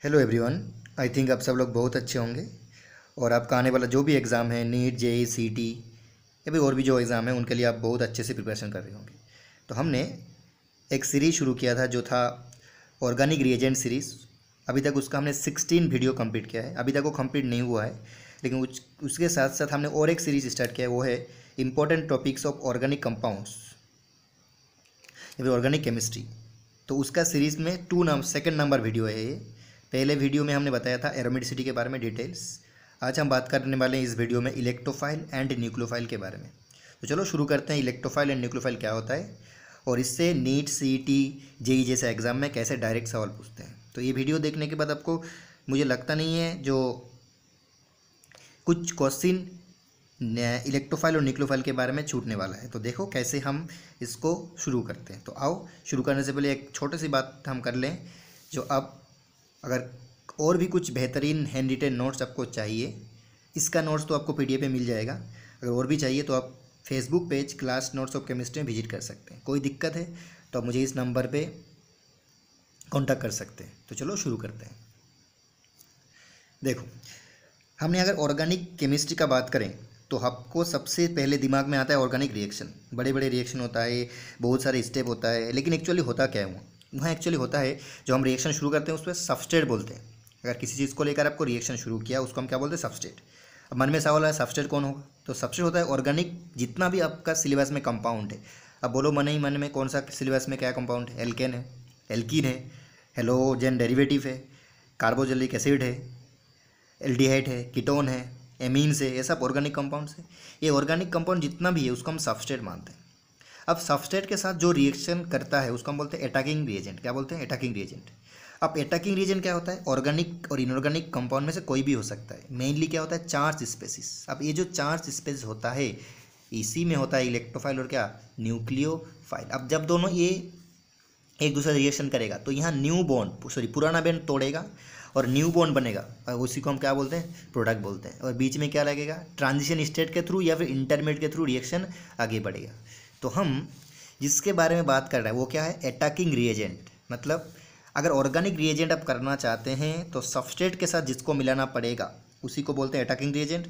Hello everyone. I think आप सब लोग बहुत अच्छे होंगे और आपका आने वाला जो भी एग्ज़ाम है नीट जेई सीटी या फिर और भी जो एग्ज़ाम है उनके लिए आप बहुत अच्छे से प्रिपरेशन कर रहे होंगे। तो हमने एक सीरीज़ शुरू किया था जो था ऑर्गेनिक रिएजेंट सीरीज़। अभी तक उसका हमने 16 वीडियो कंप्लीट किया है। अभी तक वो कंप्लीट नहीं हुआ है, लेकिन उसके साथ साथ हमने और एक सीरीज़ स्टार्ट किया है, वो है important topics of organic compounds या फिर ऑर्गेनिक केमिस्ट्री। तो उसका सीरीज़ में सेकंड नंबर वीडियो है ये। पहले वीडियो में हमने बताया था एरोमेटिसिटी के बारे में डिटेल्स। आज हम बात करने वाले हैं इस वीडियो में इलेक्ट्रोफाइल एंड न्यूक्लियोफाइल के बारे में। तो चलो शुरू करते हैं। इलेक्ट्रोफाइल एंड न्यूक्लियोफाइल क्या होता है और इससे नीट सीईटी जेईई जैसे एग्ज़ाम में कैसे डायरेक्ट सवाल पूछते हैं। तो ये वीडियो देखने के बाद आपको मुझे लगता नहीं है जो कुछ क्वेश्चन इलेक्ट्रोफाइल और न्यूक्लियोफाइल के बारे में छूटने वाला है। तो देखो कैसे हम इसको शुरू करते हैं। तो आओ शुरू करने से पहले एक छोटी सी बात हम कर लें। जो अब अगर और भी कुछ बेहतरीन हैंड रिटेन नोट्स आपको चाहिए, इसका नोट्स तो आपको पीडीएफ में मिल जाएगा। अगर और भी चाहिए तो आप Facebook page class notes of chemistry में विजिट कर सकते हैं। कोई दिक्कत है तो आप मुझे इस नंबर पे कांटेक्ट कर सकते हैं। तो चलो शुरू करते हैं। देखो, हमने अगर ऑर्गेनिक केमिस्ट्री का बात करें तो आपको सबसे पहले दिमाग में आता है ऑर्गेनिक रिएक्शन। बड़े बड़े रिएक्शन होता है, बहुत सारे स्टेप होता है, लेकिन एक्चुअली होता क्या है वहाँ एक्चुअली होता है जो हम रिएक्शन शुरू करते हैं उस पर सबस्ट्रेट बोलते हैं। अगर किसी चीज़ को लेकर आपको रिएक्शन शुरू किया उसको हम क्या बोलते हैं? सबस्ट्रेट। अब मन में सवाल है सबस्ट्रेट कौन होगा? तो सबस्ट्रेट होता है ऑर्गेनिक जितना भी आपका सिलेबस में कंपाउंड है। अब बोलो मन ही मन में कौन सा सिलेबस में क्या कंपाउंड है? एल्केन है, एल्कीन है, हेलोजन डेरिवेटिव है, कार्बोक्सिलिक एसिड है, एल्डिहाइड है, कीटोन है, एमीन्स है। ये सब ऑर्गेनिक कंपाउंड्स है। ये ऑर्गेनिक कंपाउंड जितना भी है उसको हम सबस्ट्रेट मानते हैं। अब सबस्ट्रेट के साथ जो रिएक्शन करता है उसको हम बोलते हैं अटैकिंग रिएजेंट। क्या बोलते हैं? Attacking reagent. अब अटैकिंग रिएजेंट क्या होता है? ऑर्गेनिक और इनऑर्गेनिक कंपाउंड में से कोई भी हो सकता है। मेनली क्या होता है? Charge species. अब ये जो चार्ज स्पेसिस होता है इसी में होता है इलेक्ट्रोफाइल और क्या न्यूक्लियोफाइल। अब जब दोनों ये एक दूसरे रिएक्शन करेगा तो यहाँ पुराना बॉन्ड तोड़ेगा और न्यू बॉन्ड बनेगा और उसी को हम क्या बोलते हैं? प्रोडक्ट बोलते हैं। और बीच में क्या लगेगा? ट्रांजिशन स्टेट के थ्रू या फिर इंटरमीडिएट के थ्रू रिएक्शन आगे बढ़ेगा। तो हम जिसके बारे में बात कर रहे हैं वो क्या है? Attacking reagent. मतलब अगर ऑर्गेनिक रिएजेंट आप करना चाहते हैं तो सबस्ट्रेट के साथ जिसको मिलाना पड़ेगा उसी को बोलते हैं अटैकिंग रिएजेंट।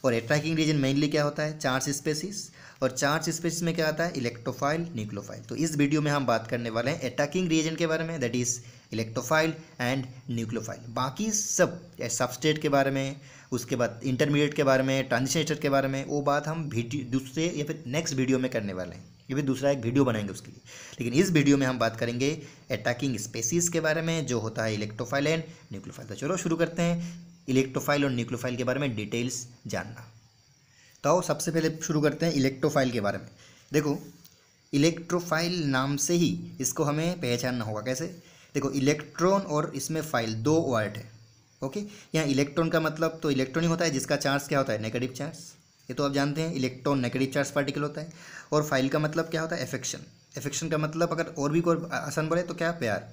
और अटैकिंग रिएजेंट मेनली क्या होता है? Charge species. और चार्ज स्पेसिस में क्या आता है? Electrophile, nucleophile. तो इस वीडियो में हम बात करने वाले हैं अटैकिंग रिएजेंट के बारे में, that is electrophile and nucleophile. बाकी सब सबस्ट्रेट के बारे में, उसके बाद इंटरमीडिएट के बारे में, ट्रांजिशन स्टेट के बारे में, वो बात हम दूसरे या फिर नेक्स्ट वीडियो में करने वाले हैं। ये भी दूसरा एक वीडियो बनाएंगे उसके लिए। लेकिन इस वीडियो में हम बात करेंगे अटैकिंग स्पेसीज के बारे में जो होता है इलेक्ट्रोफाइल एंड न्यूक्लियोफाइल। तो चलो शुरू करते हैं इलेक्ट्रोफाइल और न्यूक्लियोफाइल के बारे में डिटेल्स जानना। तो सबसे पहले शुरू करते हैं इलेक्ट्रोफाइल के बारे में। देखो, इलेक्ट्रोफाइल नाम से ही इसको हमें पहचानना होगा। कैसे? देखो, इलेक्ट्रॉन और इसमें फाइल दो वर्ड है। ओके, यहाँ इलेक्ट्रॉन का मतलब तो इलेक्ट्रॉन ही होता है जिसका चार्ज क्या होता है? Negative charge. ये तो आप जानते हैं, इलेक्ट्रॉन नेगेटिव चार्ज पार्टिकल होता है। और फाइल का मतलब क्या होता है? अफेक्शन। अफेक्शन का मतलब अगर और भी कोई आसान बोले तो क्या? प्यार,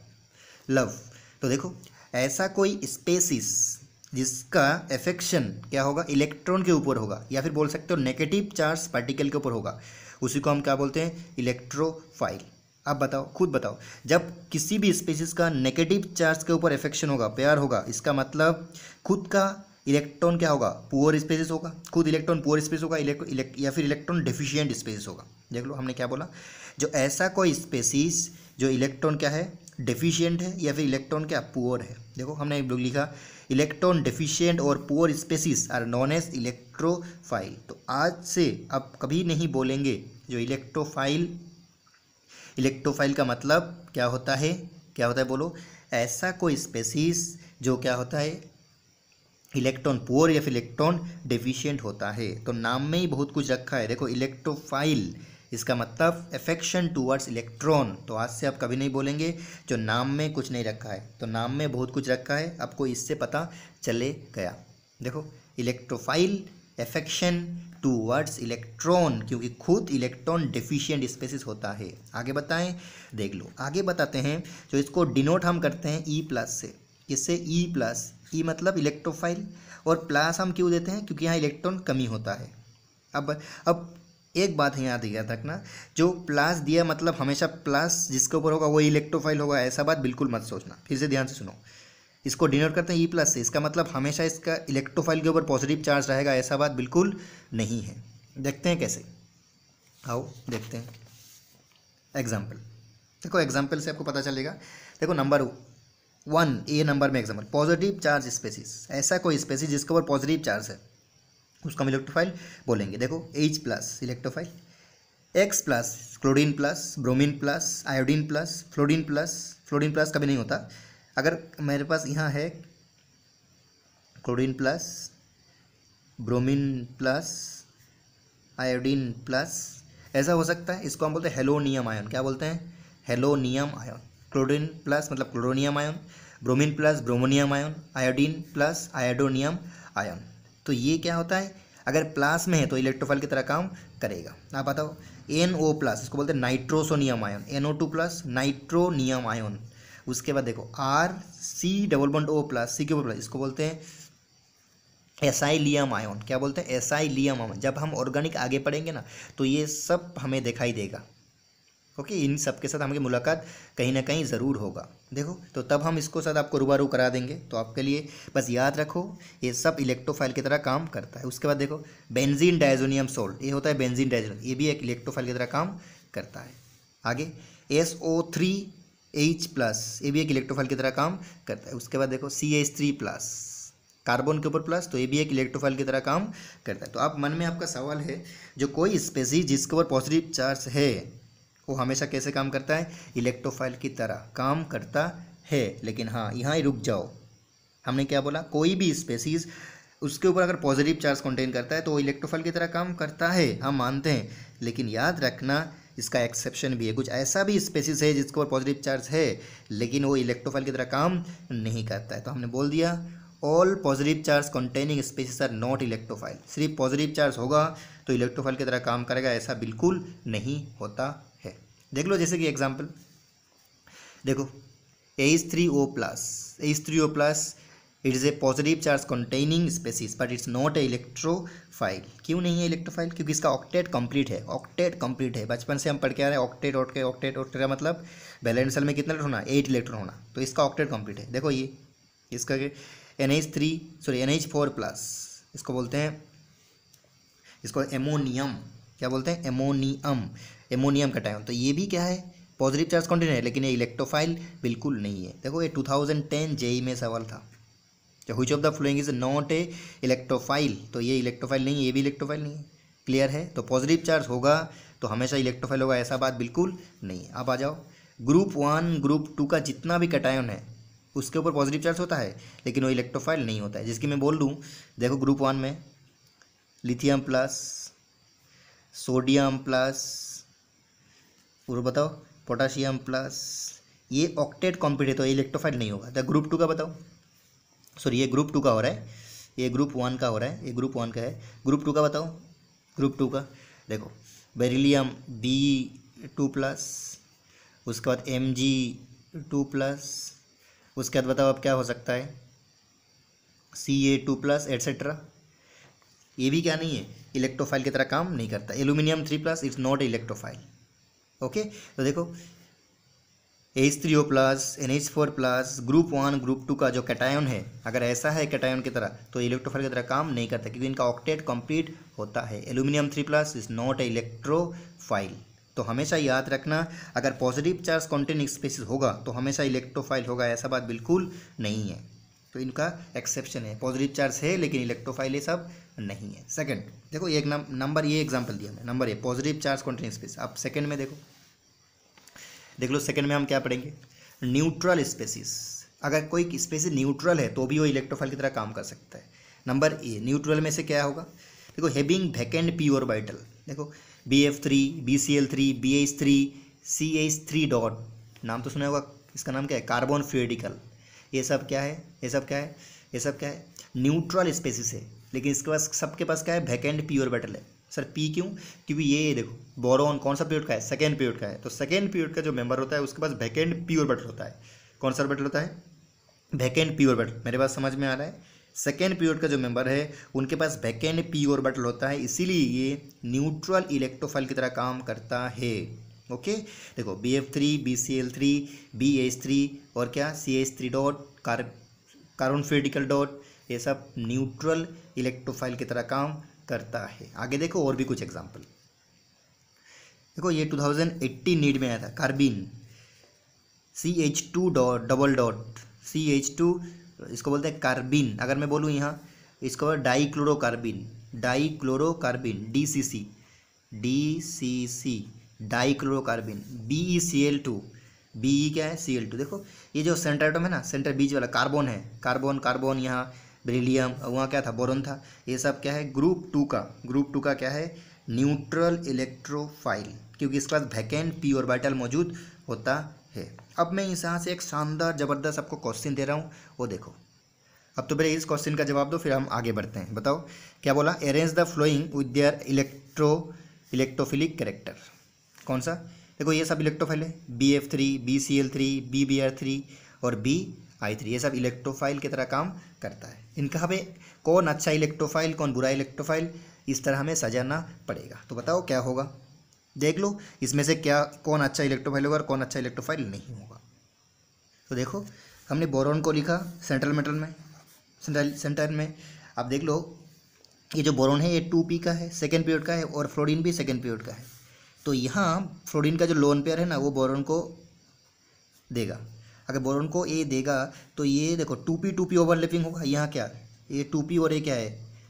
लव। तो देखो, ऐसा कोई स्पेसिस जिसका अफेक्शन क्या होगा? इलेक्ट्रॉन के ऊपर होगा, या फिर बोल सकते हो नेगेटिव चार्ज पार्टिकल के ऊपर होगा, उसी को हम क्या बोलते हैं? इलेक्ट्रोफाइल। अब बताओ, खुद बताओ, जब किसी भी स्पेसिस का नेगेटिव चार्ज के ऊपर अफेक्शन होगा, प्यार होगा, इसका मतलब खुद का इलेक्ट्रॉन क्या होगा? पुअर स्पेसिस होगा। खुद इलेक्ट्रॉन पुअर स्पेसिस होगा या फिर इलेक्ट्रॉन डेफिशिएंट स्पेसिस होगा। देख लो हमने क्या बोला, जो ऐसा कोई स्पेसिस जो इलेक्ट्रॉन क्या है? डेफिशिएंट है या फिर इलेक्ट्रॉन क्या? पुअर है। देखो हमने लिखा इलेक्ट्रॉन डेफिशिएंट और poor species are known as electrophile. तो आज से आप कभी नहीं बोलेंगे जो इलेक्ट्रोफाइल का मतलब क्या होता है? क्या होता है बोलो? ऐसा कोई स्पेसिस जो क्या होता है? इलेक्ट्रॉन पुअर या फिर इलेक्ट्रॉन डेफिशिएंट होता है। तो नाम में ही बहुत कुछ रखा है। देखो, इलेक्ट्रोफाइल इसका मतलब अफेक्शन टूवर्ड्स इलेक्ट्रॉन। तो आज से आप कभी नहीं बोलेंगे जो नाम में कुछ नहीं रखा है। तो नाम में बहुत कुछ रखा है, आपको इससे पता चले गया। देखो, इलेक्ट्रोफाइल अफेक्शन टूवर्ड्स इलेक्ट्रॉन, क्योंकि खुद इलेक्ट्रॉन डेफिशिएंट स्पेसिस होता है। आगे बताएं, देख लो आगे बताते हैं। जो इसको डिनोट हम करते हैं E+ से। किससे? E+। ई मतलब इलेक्ट्रोफाइल, और प्लस हम क्यों देते हैं? क्योंकि यहाँ इलेक्ट्रॉन कमी होता है। अब एक बात है याद रखना, जो प्लस दिया मतलब हमेशा प्लस जिसके ऊपर होगा वो इलेक्ट्रोफाइल होगा, ऐसा बात बिल्कुल मत सोचना। फिर से ध्यान से सुनो, इसको डिनोट करते हैं ई प्लस से, इसका मतलब हमेशा इसका इलेक्ट्रोफाइल के ऊपर पॉजिटिव चार्ज रहेगा, ऐसा बात बिल्कुल नहीं है। देखते हैं कैसे, आओ देखते हैं एग्जाम्पल। देखो एग्जाम्पल से आपको पता चलेगा। देखो नंबर 1 ए नंबर में एग्जाम्पल, पॉजिटिव चार्ज स्पेसिस, ऐसा कोई स्पेसिस जिसके ऊपर पॉजिटिव चार्ज है उसका हम इलेक्ट्रोफाइल बोलेंगे। देखो H plus electrophile, X plus chlorine plus, bromine plus, iodine plus, fluorine plus कभी नहीं होता। अगर मेरे पास यहाँ है chlorine plus, bromine plus, iodine plus, ऐसा हो सकता है, इसको हम बोलते हैं हेलोनियम आयन। क्या बोलते हैं? हेलोनियम आयन। क्लोरीन प्लस मतलब क्लोरोनियम आयन, ब्रोमीन प्लस ब्रोमोनियम आयन, आयोडीन प्लस आयोडोनियम आयन। तो ये क्या होता है, अगर प्लस में है तो इलेक्ट्रोफाइल की तरह काम करेगा। आप बताओ NO प्लस, इसको बोलते हैं nitrosonium ion, NO2 plus nitronium ion. उसके बाद देखो RC⋯O प्लस, C के ऊपर प्लस, इसको बोलते हैं एसाइलियम आयन। क्या बोलते हैं? Acylium ion. जब हम ऑर्गेनिक आगे पढ़ेंगे ना तो ये सब हमें दिखाई देगा। ओके, इन सब के साथ हमारी मुलाकात कहीं ना कहीं ज़रूर होगा। देखो तो तब हम इसको साथ आपको रूबरू करा देंगे। तो आपके लिए बस याद रखो ये सब इलेक्ट्रोफाइल की तरह काम करता है। उसके बाद देखो बेंजीन डायजोनियम सोल्ट, ये होता है बेंजीन डायजोनियम, ये भी एक इलेक्ट्रोफाइल की तरह काम करता है। आगे SO3H प्लस, ये भी एक इलेक्ट्रोफाइल की तरह काम करता है। उसके बाद देखो CH3 प्लस, कार्बन के ऊपर प्लस, तो ये भी एक इलेक्ट्रोफाइल की तरह काम करता है। तो आप मन में आपका सवाल है, जो कोई स्पेसीज जिसके ऊपर पॉजिटिव चार्ज है वो हमेशा कैसे काम करता है? इलेक्ट्रोफाइल की तरह काम करता है। लेकिन हाँ, यहाँ ही रुक जाओ, हमने क्या बोला? कोई भी स्पेसीज उसके ऊपर अगर पॉजिटिव चार्ज कंटेन करता है तो वो इलेक्ट्रोफाइल की तरह काम करता है, हम मानते हैं। लेकिन याद रखना इसका एक्सेप्शन भी है, कुछ ऐसा भी स्पेसीज है जिसके ऊपर पॉजिटिव चार्ज है लेकिन वो इलेक्ट्रोफाइल की तरह काम नहीं करता है। तो हमने बोल दिया all positive charge containing species are not electrophile. सिर्फ पॉजिटिव चार्ज होगा तो इलेक्ट्रोफाइल की तरह काम करेगा, ऐसा बिल्कुल नहीं होता है। देख लो जैसे कि एग्जांपल देखो H3O plus it is a positive charge containing species but it's not a electrophile. क्यों नहीं है इलेक्ट्रोफाइल? क्योंकि इसका ऑक्टेट कंप्लीट है। ऑक्टेट कंप्लीट है, बचपन से हम पढ़ के आ रहे हैं ऑक्टेट का मतलब वैलेंस शेल में कितना इलेक्ट्रॉन होना? 8 इलेक्ट्रॉन होना। तो इसका ऑक्टेट कंप्लीट है। देखो ये इसका NH4 प्लस, इसको बोलते हैं, इसको एमोनियम, क्या बोलते हैं? Ammonium cation. तो ये भी क्या है? पॉजिटिव चार्ज कंटेन है, लेकिन ये इलेक्ट्रोफाइल बिल्कुल नहीं है। देखो ये 2010 JEE में सवाल था, which of the following is not a electrophile. तो ये इलेक्ट्रोफाइल नहीं है, ये भी इलेक्ट्रोफाइल नहीं है। क्लियर है? तो पॉजिटिव चार्ज होगा तो हमेशा इलेक्ट्रोफाइल होगा, ऐसा बात बिल्कुल नहीं है। अब आ जाओ ग्रुप 1 ग्रुप 2 का जितना भी कटायन है उसके ऊपर पॉजिटिव चार्ज होता है लेकिन वो इलेक्ट्रोफाइल नहीं होता है। जिसकी मैं बोल दूँ, देखो ग्रुप 1 में लिथियम प्लस, सोडियम प्लस, और बताओ पोटाशियम प्लस, ये ऑक्टेट कॉम्प्लीट है तो इलेक्ट्रोफाइल नहीं होगा। तो ग्रुप 2 का बताओ, सॉरी ये ग्रुप 2 का हो रहा है, ये ग्रुप 1 का हो रहा है, ये ग्रुप 1 का है। ग्रुप 2 का बताओ, ग्रुप 2 का देखो बेरिलियम B2 प्लस, उसके बाद Mg2 प्लस, उसके बाद बताओ अब क्या हो सकता है? Ca2 plus etcetera. ये भी क्या नहीं है? इलेक्ट्रोफाइल की तरह काम नहीं करता। Aluminium 3 plus it's not electrophile. Okay, तो देखो H3O plus, NH4 plus, group 1 group 2 का जो कैटायन है अगर ऐसा है कैटायन की तरह तो इलेक्ट्रोफाइल की तरह काम नहीं करता क्योंकि इनका ऑक्टेट कंप्लीट होता है। Aluminium 3 plus is not a electrophile. तो हमेशा याद रखना अगर पॉजिटिव चार्ज कंटेनिंग स्पेसिस होगा तो हमेशा इलेक्ट्रोफाइल होगा, ऐसा बात बिल्कुल नहीं है। तो इनका एक्सेप्शन है, पॉजिटिव चार्ज है लेकिन इलेक्ट्रोफाइल ये सब नहीं है। सेकंड देखो एक नंबर, ये एग्जांपल दिया मैं, number A positive charge containing species. अब सेकंड में देखो, देख लो सेकंड में हम क्या पढ़ेंगे? Neutral species. अगर कोई स्पेसिस न्यूट्रल है तो भी वो इलेक्ट्रोफाइल की तरह काम कर सकता है। नंबर ए न्यूट्रल में से क्या होगा? देखो हैविंग वैकेंट पी ऑर्बिटल, देखो BF3 BCl3 BH3 CH3 dot, नाम तो सुना होगा, इसका नाम क्या है? Carbon free radical. ये सब क्या है? ये सब क्या है? ये सब क्या है? न्यूट्रल स्पेसिस है, लेकिन इसके पास सबके पास क्या है? वैकेंट पी ऑर्बिटल है। सर पी क्यों? क्योंकि ये देखो बोरॉन कौन सा पीरियड का है? सेकेंड पीरियड का है। तो सेकेंड पीरियड का जो मेंबर होता है उसके पास वैकेंट पी ऑर्बिटल होता है। कौन सा ऑर्बिटल होता है? Vacant P orbital. मेरे पास समझ में आ रहा है? सेकेंड पीरियड का जो मेंबर है उनके पास वैकेंट पी ऑर्बिटल होता है, इसीलिए ये न्यूट्रल इलेक्ट्रोफाइल की तरह काम करता है। ओके, देखो BF3 BCl3 BH3 और क्या CH3 dot carbon free radical dot, ये सब न्यूट्रल इलेक्ट्रोफाइल की तरह काम करता है। आगे देखो और भी कुछ एग्जांपल। देखो ये 2018 नीट में आया था, कार्बिन CH2 dot double dot CH2, इसको बोलते हैं कार्बिन। अगर मैं बोलूँ यहाँ इसको डाईक्लोरोकार्बिन, डाईक्लोरोकार्बिन DCC डाईक्लोरोकार्बिन, BeCl2, BE क्या है Cl2। देखो ये जो सेंटर एटम है ना, सेंटर बीच वाला कार्बन है, कार्बन कार्बन, यहाँ बेरिलियम, वहाँ क्या था बोरोन था, ये सब क्या है ग्रुप टू का क्या है न्यूट्रल इलेक्ट्रोफाइल, क्योंकि इसके पास वैकेंट p ऑर्बिटल मौजूद होता है। अब मैं यहाँ से एक शानदार ज़बरदस्त आपको क्वेश्चन दे रहा हूँ, वो देखो। अब तो पहले इस क्वेश्चन का जवाब दो, फिर हम आगे बढ़ते हैं। बताओ क्या बोला, arrange the flowing with their electrophilic character. कौन सा, देखो ये सब इलेक्ट्रोफाइल है, BF3, BCl3, BBr3 और BI3, ये सब इलेक्ट्रोफाइल की तरह काम करता है। इनका हमें कौन अच्छा इलेक्ट्रोफाइल कौन बुरा इलेक्ट्रोफाइल, इस तरह हमें सजाना पड़ेगा। तो बताओ क्या होगा, देख लो इसमें से क्या कौन अच्छा इलेक्ट्रोफाइल होगा और कौन अच्छा इलेक्ट्रोफाइल नहीं होगा। तो देखो हमने बोरॉन को लिखा सेंट्रल मेटल में, सेंटर में। अब देख लो ये जो बोरॉन है ये 2p का है, सेकेंड पीरियड का है, और फ्लोरीन भी सेकेंड पीरियड का है। तो यहाँ फ्लोरीन का जो लोन पेयर है ना वो बोरॉन को देगा। अगर बोरॉन को ए देगा तो ये देखो 2p ओवरलैपिंग होगा। यहाँ क्या ये 2p और ये क्या है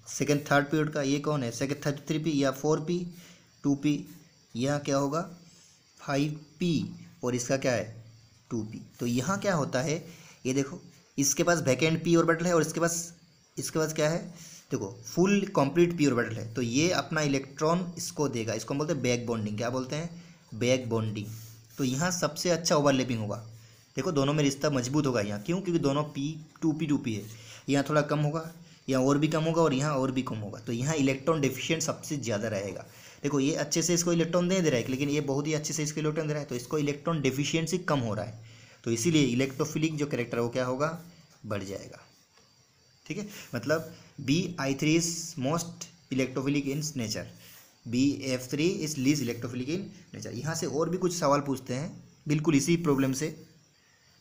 सेकेंड थर्ड पीरियड का, ये कौन है सेकेंड 3p या 4p 2p, यहाँ क्या होगा 5p और इसका क्या है 2p। तो यहाँ क्या होता है ये देखो, इसके पास वैकेंट p ऑर्बिटल है और इसके पास क्या है देखो फुल कंप्लीट p ऑर्बिटल है। तो ये अपना इलेक्ट्रॉन इसको देगा, इसको हम बोलते हैं बैक बॉन्डिंग। क्या बोलते हैं, बैक बॉन्डिंग। तो यहाँ सबसे अच्छा ओवरलैपिंग होगा। देखो दोनों में रिश्ता मजबूत होगा यहाँ, क्यों, क्योंकि दोनों p 2p है। यहाँ थोड़ा कम होगा, यहाँ और भी कम होगा और यहाँ और भी कम होगा। तो यहाँ इलेक्ट्रॉन डेफिशिएंट सबसे ज़्यादा रहेगा। देखो ये अच्छे से इसको इलेक्ट्रॉन दे रहा है, लेकिन ये बहुत ही अच्छे से इसको इलेक्ट्रॉन दे रहा है, तो इसको इलेक्ट्रॉन डेफिशिएंसी कम हो रहा है। तो इसीलिए इलेक्ट्रोफिलिक जो कैरेक्टर है वो क्या होगा, बढ़ जाएगा। ठीक है, मतलब BI3 is most electrophilic in nature, BF3 is least electrophilic in nature. यहाँ से और भी कुछ सवाल पूछते हैं बिल्कुल इसी प्रॉब्लम से,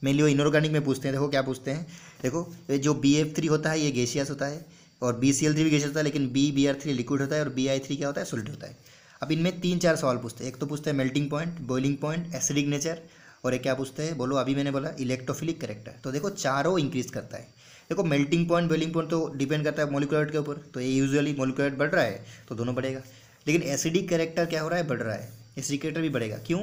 मेनली वो इनऑर्गेनिक में पूछते हैं। देखो क्या पूछते हैं, देखो ये जो BF3 होता है ये गैसियस होता है और BCl3 भी गैसियस होता है, लेकिन BBr3 लिक्विड होता है और BI3 क्या होता है, सॉलिड होता है। अब इनमें 3-4 सवाल पूछते हैं। एक तो पूछते हैं melting point, boiling point, acidic nature, और एक क्या पूछते हैं बोलो, अभी मैंने बोला इलेक्ट्रोफिलिक कैरेक्टर। तो देखो चारों इंक्रीज करता है। देखो मेल्टिंग पॉइंट बॉइलिंग पॉइंट तो डिपेंड करता है मोलिकुलर रेट के ऊपर, तो ये यूजुअली मोलिकुलर रेट बढ़ रहा है तो दोनों बढ़ेगा। लेकिन एसिडिक कैरेक्टर क्या हो रहा है, बढ़ रहा है, एसिडिक कैरेक्टर भी बढ़ेगा। क्यों,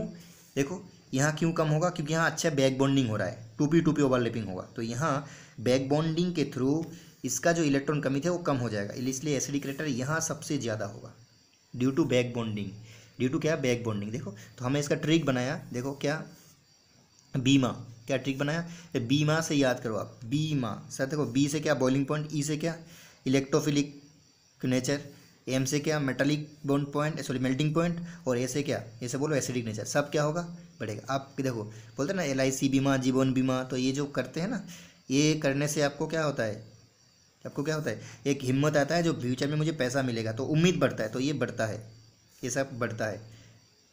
देखो यहाँ क्यों कम होगा, क्योंकि यहाँ अच्छा बैक बॉन्डिंग हो रहा है, 2p ओवरलैपिंग होगा। तो यहाँ बैक बॉन्डिंग के थ्रू इसका जो इलेक्ट्रॉन कमी थे वो कम हो जाएगा, इसलिए एसिडिक कैरेक्टर यहाँ सबसे ज़्यादा होगा due to back bonding. Due to क्या, बैक बॉन्डिंग। देखो तो हमें इसका ट्रिक बनाया, देखो क्या बीमा, क्या ट्रिक बनाया, बीमा से याद करो आप, बीमा सर। देखो बी से क्या बॉइलिंग पॉइंट, ई से क्या इलेक्ट्रोफिलिक नेचर, एम से क्या metallic bond point sorry melting point, और ए से क्या, ए से बोलो एसिडिक नेचर। सब क्या होगा, बढ़ेगा। आप देखो बोलते हैं ना LIC बीमा, जीवन बीमा, तो ये जो करते हैं ना, ये करने से आपको क्या होता है, आपको क्या होता है, एक हिम्मत आता है जो फ्यूचर में मुझे पैसा मिलेगा, तो उम्मीद बढ़ता है, तो ये बढ़ता है, ये सब बढ़ता है।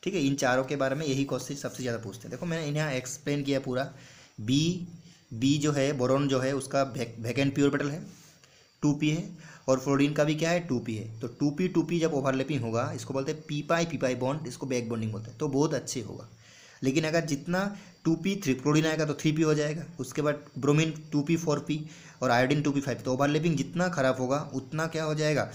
ठीक है, इन चारों के बारे में यही क्वेश्चन सबसे ज़्यादा पूछते हैं। देखो मैंने यहाँ एक्सप्लेन किया पूरा। बी जो है बोरॉन जो है उसका वैकेंट p ऑर्बिटल है 2p है, और फ्लोरीन का भी क्या है 2p है। तो 2p जब ओवरलैपिंग होगा इसको बोलते हैं p बॉन्ड, इसको बैक बॉन्डिंग बोलते हैं, तो बहुत अच्छे होगा। लेकिन अगर जितना 2p फ्लोरीन आएगा तो 3p हो जाएगा, उसके बाद ब्रोमीन 2p 4p और आयोडीन 2p 5, तो ओवरलैपिंग जितना खराब होगा उतना क्या हो जाएगा,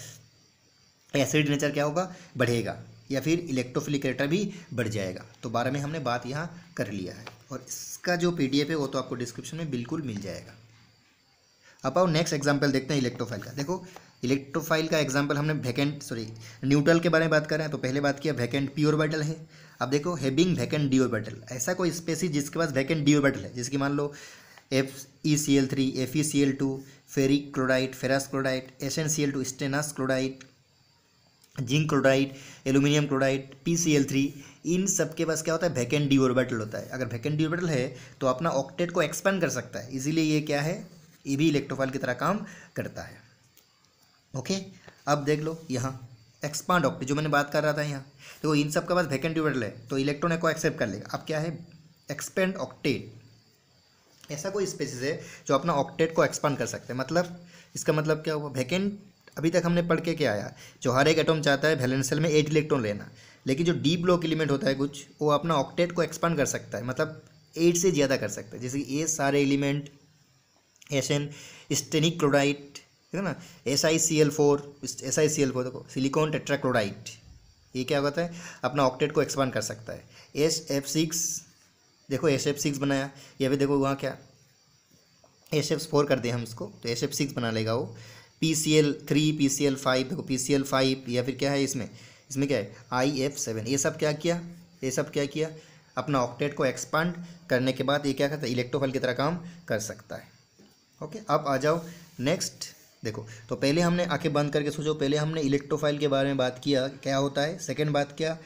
एसिड नेचर क्या होगा, बढ़ेगा, या फिर इलेक्ट्रोफिलिक कैरेक्टर भी बढ़ जाएगा। तो बारे में हमने बात यहाँ कर लिया है, और इसका जो PDF है वो तो आपको डिस्क्रिप्शन में बिल्कुल मिल जाएगा। अब आओ नेक्स्ट एग्जांपल देखते हैं इलेक्ट्रोफाइल का। देखो इलेक्ट्रोफाइल का एग्जांपल हमने न्यूट्रल के बारे में बात कर रहे हैं, तो पहले बात किया वैकेंट p ऑर्बिटल है। अब देखो हैविंग वैकेंट d ऑर्बिटल, ऐसा कोई स्पेसीज जिसके पास वैकेंट d ऑर्बिटल है, जिसकी मान लो FeCl3, FeCl2, ferric chloride, ferrous chloride, SnCl2, stannous chloride, zinc chloride, aluminium chloride, PCl3, इन सब के पास क्या होता है, वैकेंट d ऑर्बिटल होता है। अगर वैकेंट d ऑर्बिटल है तो अपना ऑक्टेट को एक्सपेंड कर सकता है, इसीलिए ये क्या है, ये भी इलेक्ट्रोफाइल की तरह काम करता है। ओके, अब देख लो यहाँ एक्सपांड ऑक्टेट जो मैंने बात कर रहा था यहाँ, तो इन सब के पास वैकेंट d ऑर्बिटल है तो इलेक्ट्रॉन को एक्सेप्ट कर लेगा। अब क्या है, एक्सपेंड ऑक्टेट, ऐसा कोई स्पेसिस है जो अपना ऑक्टेट को एक्सपांड कर सकते हैं। मतलब इसका मतलब क्या हुआ, वैकेंट अभी तक हमने पढ़ के क्या आया, जो हर एक एटम चाहता है वैलेंस शेल में 8 इलेक्ट्रॉन लेना, लेकिन जो डी ब्लॉक एलिमेंट होता है कुछ, वो अपना ऑक्टेट को एक्सपांड कर सकता है, मतलब 8 से ज़्यादा कर सकता है। जैसे कि ये सारे एलिमेंट एसएन स्टेनिक क्लोराइड है ना, SiCl4 देखो सिलिकॉन टेट्राक्लोराइड, ये क्या होता है अपना ऑक्टेट को एक्सपांड कर सकता है। SF6 देखो SF6 बनाया, या फिर देखो वहाँ क्या SF4 कर दें हम इसको तो SF6 बना लेगा वो। PCl3 PCl5 देखो PCl5, या फिर क्या है इसमें क्या है IF7, ये सब क्या किया अपना ऑक्टेट को एक्सपांड करने के बाद ये क्या करता है इलेक्ट्रोफाइल की तरह काम कर सकता है। ओके, अब आ जाओ नेक्स्ट। देखो तो पहले हमने आंखें बंद करके सोचो, पहले हमने इलेक्ट्रोफाइल के बारे में बात किया क्या होता है। सेकंड बात किया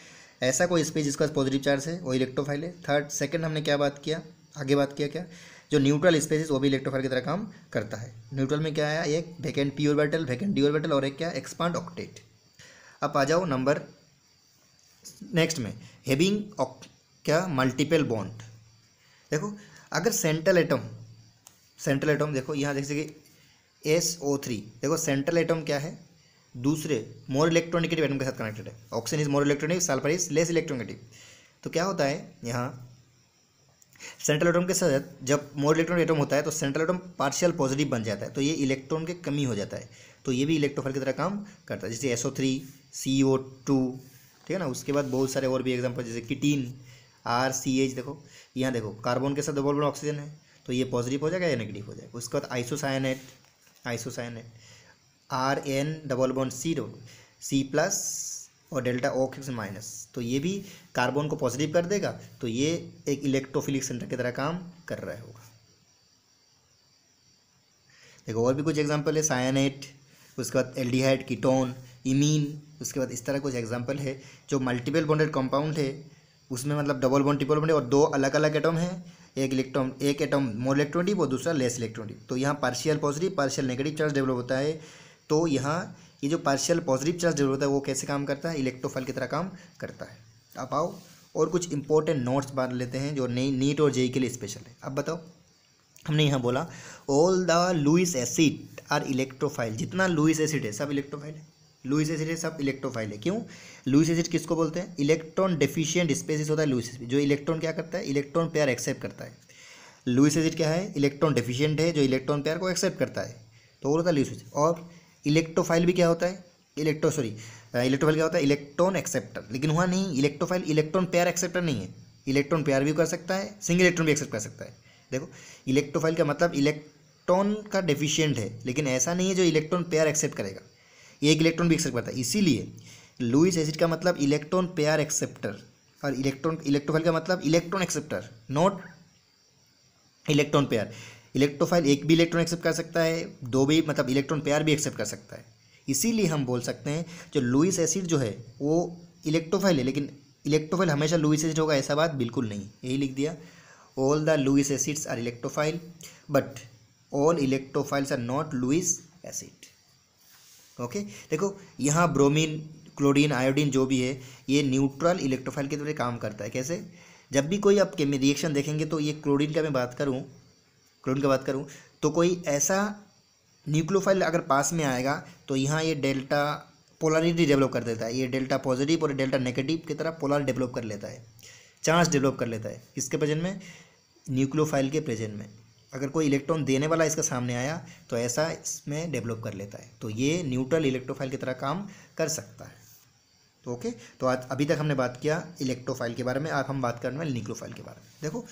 ऐसा कोई स्पेस जिसका पॉजिटिव चार्ज है वो इलेक्ट्रोफाइल है। सेकंड हमने क्या बात किया, आगे बात किया क्या, जो न्यूट्रल स्पेस वो भी इलेक्ट्रोफाइल की तरह काम करता है। न्यूट्रल में क्या आया, एक vacant P orbital, vacant D orbital, और एक क्या एक्सपांड ऑक्टेट। अब आ जाओ नंबर नेक्स्ट में, हैविंग क्या मल्टीपल बॉन्ड। देखो अगर सेंट्रल एटम देखो यहाँ देख सके SO3, देखो सेंट्रल एटम क्या है, दूसरे मोर इलेक्ट्रोनेगेटिव एटम के साथ कनेक्टेड है। Oxygen is more electronegative, sulphur is less electronegative. तो क्या होता है यहाँ सेंट्रल एटम के साथ जब मोर इलेक्ट्रॉनिक एटम होता है तो सेंट्रल एटम पार्शियल पॉजिटिव बन जाता है, तो ये इलेक्ट्रॉन के कमी हो जाता है, तो ये भी इलेक्ट्रोफाइल की तरह काम करता है। जैसे SO3 CO2, ठीक है ना। उसके बाद बहुत सारे और भी एग्जाम्पल, जैसे किटीन RCH, देखो यहाँ देखो कार्बन के साथ डबल बॉन्ड ऑक्सीजन है, तो ये पॉजिटिव हो जाएगा या नेगेटिव हो जाएगा। उसके बाद isocyanate RN double bond C+ और डेल्टा OX-, तो ये भी कार्बन को पॉजिटिव कर देगा, तो ये एक इलेक्ट्रोफिलिक सेंटर की तरह काम कर रहा होगा। देखो और भी कुछ एग्जांपल है, साइनेट, उसके बाद एल्डिहाइड, कीटोन, इमीन, उसके बाद इस तरह कुछ एग्जांपल है। जो मल्टीपल बॉन्डेड कंपाउंड है उसमें मतलब डबल बॉन्ड ट्रिपल बॉन्ड और दो अलग अलग एटम है, एक एटम मोर इलेक्ट्रोनेगेटिव और दूसरा लेस इलेक्ट्रोनेगेटिव, तो यहाँ partial positive partial negative charge develop होता है। तो यहाँ ये जो पार्शियल पॉजिटिव चार्ज डेवलप होता है वो कैसे काम करता है, इलेक्ट्रोफाइल की तरह काम करता है। अब आओ और कुछ इंपॉर्टेंट नोट्स बांध लेते हैं जो नीट और जेई के लिए स्पेशल है। अब बताओ, हमने यहाँ बोला all the Lewis acid are electrophile, जितना लुईस एसिड है सब इलेक्ट्रोफाइल है, लुईस एसिड है सब इलेक्ट्रोफाइल है। क्यों? लुईस एसिड किसको बोलते हैं, इलेक्ट्रॉन डेफिशिएंट स्पेसिस होता है लुईस एसिड, जो इलेक्ट्रॉन क्या करता है, इलेक्ट्रॉन पेयर एक्सेप्ट करता है। लुईस एसिड क्या है, इलेक्ट्रॉन डेफिशिएंट है जो इलेक्ट्रॉन पेयर को एक्सेप्ट करता है, तो वो होता है लुईस एसिड। और इलेक्ट्रोफाइल भी क्या होता है, इलेक्ट्रोफाइल क्या होता है, इलेक्ट्रॉन एक्सेप्टर, लेकिन वहाँ नहीं, इलेक्ट्रोफाइल इलेक्ट्रॉन पेयर एक्सेप्टर नहीं है, इलेक्ट्रॉन पेयर भी कर सकता है, सिंगल इलेक्ट्रॉन भी एक्सेप्ट कर सकता है। देखो इलेक्ट्रोफाइल का मतलब इलेक्ट्रॉन का डेफिशिएंट है, लेकिन ऐसा नहीं है जो इलेक्ट्रॉन पेयर एक्सेप्ट करेगा, एक इलेक्ट्रॉन भी एक्सेप्ट करता है। इसीलिए लुईस एसिड का मतलब इलेक्ट्रॉन पेयर एक्सेप्टर, और इलेक्ट्रोफाइल का मतलब electron acceptor, not electron pair. Electrophile एक भी इलेक्ट्रॉन एक्सेप्ट कर सकता है, दो भी मतलब इलेक्ट्रॉन पेयर भी एक्सेप्ट कर सकता है। इसीलिए हम बोल सकते हैं जो लुईस एसिड जो है वो इलेक्ट्रोफाइल है, लेकिन इलेक्ट्रोफाइल हमेशा लुईस एसिड होगा ऐसा बात बिल्कुल नहीं। यही लिख दिया, all the Lewis acids are electrophile but all electrophiles are not Lewis acid. Okay, देखो यहाँ ब्रोमीन, क्लोरीन, आयोडीन जो भी है ये न्यूट्रल इलेक्ट्रोफाइल के तरह काम करता है। कैसे? जब भी कोई आप रिएक्शन देखेंगे तो ये क्लोरीन का मैं बात करूँ तो कोई ऐसा न्यूक्लियोफाइल अगर पास में आएगा तो यहाँ ये डेल्टा पोलरिटी डेवलप कर देता है, ये डेल्टा पॉजिटिव और डेल्टा नेगेटिव की तरह पोलर डेवलप कर लेता है, चार्ज डेवलप कर लेता है। किसके प्रेजेंट में? न्यूक्लियोफाइल के प्रेजेंट में। अगर कोई इलेक्ट्रॉन देने वाला इसका सामने आया तो ऐसा इसमें डेवलप कर लेता है, तो ये न्यूट्रल इलेक्ट्रोफाइल की तरह काम कर सकता है। तो ओके, तो आज अभी तक हमने बात किया इलेक्ट्रोफाइल के बारे में, अब हम बात करने वाले न्यूक्लियोफाइल के बारे में। देखो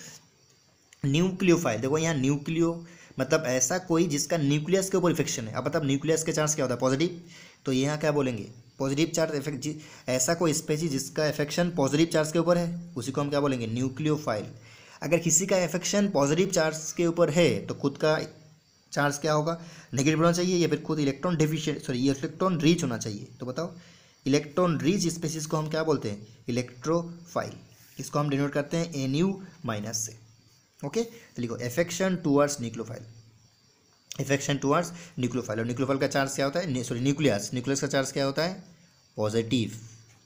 न्यूक्लियोफाइल, देखो यहाँ न्यूक्लियो मतलब ऐसा कोई जिसका न्यूक्लियस के ऊपर इफेक्शन है। अब मतलब न्यूक्लियस के चार्ज क्या होता है, पॉजिटिव, तो यहाँ क्या बोलेंगे, पॉजिटिव चार्ज इफेक्ट। ऐसा कोई स्पेसीज जिसका इफेक्शन पॉजिटिव चार्ज के ऊपर है उसी को हम क्या बोलेंगे, न्यूक्लियोफाइल। अगर किसी का इफेक्शन पॉजिटिव चार्ज के ऊपर है तो खुद का चार्ज क्या होगा, नेगेटिव होना चाहिए, या फिर खुद इलेक्ट्रॉन इलेक्ट्रॉन रिच होना चाहिए। तो बताओ इलेक्ट्रॉन रिच स्पेसीज को हम क्या बोलते हैं, इलेक्ट्रोफाइल। इसको हम डिनोट करते हैं Nu- से। ओके, तो लिखो affection towards nucleophile, affection towards nucleophile. और न्यूक्लियोफाइल का चार्ज क्या होता है, न्यूक्लियस का चार्ज क्या होता है, पॉजिटिव।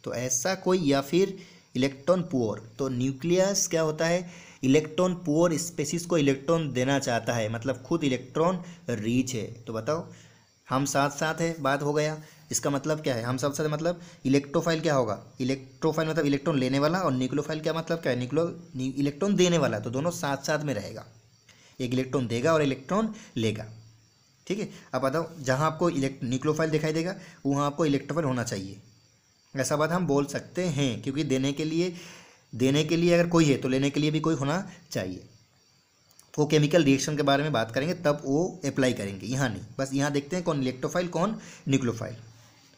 तो ऐसा कोई, या फिर इलेक्ट्रॉन पुअर, तो न्यूक्लियस क्या होता है, इलेक्ट्रॉन पुअर स्पेसिस को इलेक्ट्रॉन देना चाहता है, मतलब खुद इलेक्ट्रॉन रीच है। तो बताओ, हम साथ साथ है, बात हो गया। इसका मतलब क्या है, हम साथ साथ मतलब इलेक्ट्रोफाइल क्या होगा, इलेक्ट्रोफाइल मतलब इलेक्ट्रॉन लेने वाला, और न्यूक्लियोफाइल क्या मतलब क्या है, इलेक्ट्रॉन देने वाला। तो दोनों साथ साथ में रहेगा, एक इलेक्ट्रॉन देगा और इलेक्ट्रॉन लेगा। ठीक है, अब बताओ, जहाँ आपको न्यूक्लियोफाइल दिखाई देगा वहाँ आपको इलेक्ट्रोफाइल होना चाहिए, ऐसा बात हम बोल सकते हैं, क्योंकि देने के लिए अगर कोई है तो लेने के लिए भी कोई होना चाहिए। वो केमिकल रिएक्शन के बारे में बात करेंगे तब वो अप्लाई करेंगे, यहाँ नहीं। बस यहाँ देखते हैं कौन इलेक्ट्रोफाइल कौन न्यूक्लियोफाइल।